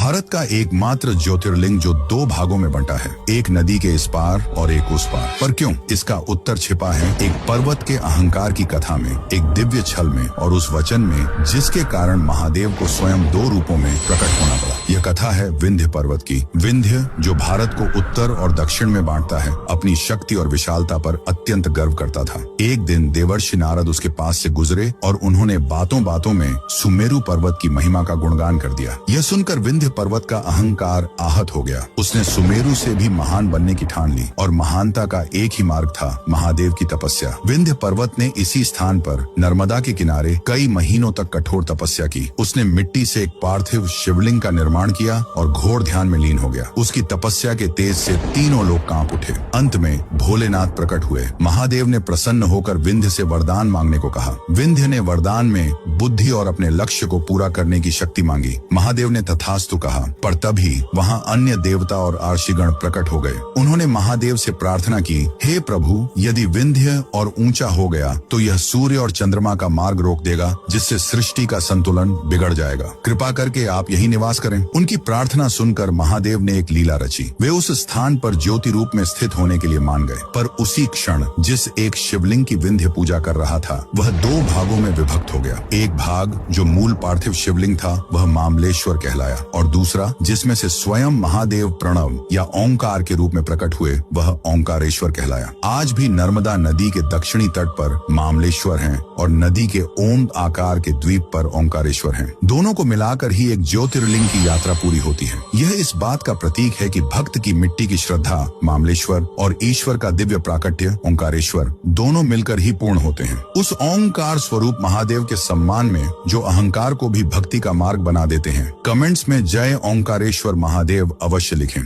भारत का एकमात्र ज्योतिर्लिंग जो दो भागों में बंटा है, एक नदी के इस पार और एक उस पार। पर क्यों? इसका उत्तर छिपा है एक पर्वत के अहंकार की कथा में, एक दिव्य छल में और उस वचन में जिसके कारण महादेव को स्वयं दो रूपों में प्रकट होना पड़ा। यह कथा है विंध्य पर्वत की। विंध्य जो भारत को उत्तर और दक्षिण में बांटता है, अपनी शक्ति और विशालता पर अत्यंत गर्व करता था। एक दिन देवर्षि नारद उसके पास से गुजरे और उन्होंने बातों बातों में सुमेरु पर्वत की महिमा का गुणगान कर दिया। यह सुनकर विंध्य पर्वत का अहंकार आहत हो गया। उसने सुमेरु से भी महान बनने की ठान ली और महानता का एक ही मार्ग था, महादेव की तपस्या। विंध्य पर्वत ने इसी स्थान पर नर्मदा के किनारे कई महीनों तक कठोर तपस्या की। उसने मिट्टी से एक पार्थिव शिवलिंग का निर्माण किया और घोर ध्यान में लीन हो गया। उसकी तपस्या के तेज से तीनों लोग कांप उठे। अंत में भोलेनाथ प्रकट हुए। महादेव ने प्रसन्न होकर विंध्य से वरदान मांगने को कहा। विंध्य ने वरदान में बुद्धि और अपने लक्ष्य को पूरा करने की शक्ति मांगी। महादेव ने तथास्तु कहा, पर तभी वहां अन्य देवता और आर्षिगण प्रकट हो गए। उन्होंने महादेव से प्रार्थना की, हे प्रभु, यदि विंध्य और ऊंचा हो गया तो यह सूर्य और चंद्रमा का मार्ग रोक देगा, जिससे सृष्टि का संतुलन बिगड़ जाएगा। कृपा करके आप यही निवास करें। उनकी प्रार्थना सुनकर महादेव ने एक लीला रची। वे उस स्थान पर ज्योति रूप में स्थित होने के लिए मान गए। पर उसी क्षण जिस एक शिवलिंग की विंध्य पूजा कर रहा था, वह दो भागों में विभक्त हो गया। एक भाग जो मूल पार्थिव शिवलिंग था, वह मामलेश्वर कहलाया, और दूसरा जिसमें से स्वयं महादेव प्रणव या ओंकार के रूप में प्रकट हुए, वह ओंकारेश्वर कहलाया। आज भी नर्मदा नदी के दक्षिणी तट पर मामलेश्वर हैं और नदी के ओम आकार के द्वीप पर ओंकारेश्वर हैं। दोनों को मिलाकर ही एक ज्योतिर्लिंग की यात्रा पूरी होती है। यह इस बात का प्रतीक है कि भक्त की मिट्टी की श्रद्धा मामलेश्वर और ईश्वर का दिव्य प्राकट्य ओंकारेश्वर दोनों मिलकर ही पूर्ण होते हैं। उस ओंकार स्वरूप महादेव के सम्मान में जो अहंकार को भी भक्ति का मार्ग बना देते हैं, कमेंट्स में जय ओंकारेश्वर महादेव अवश्य लिखें।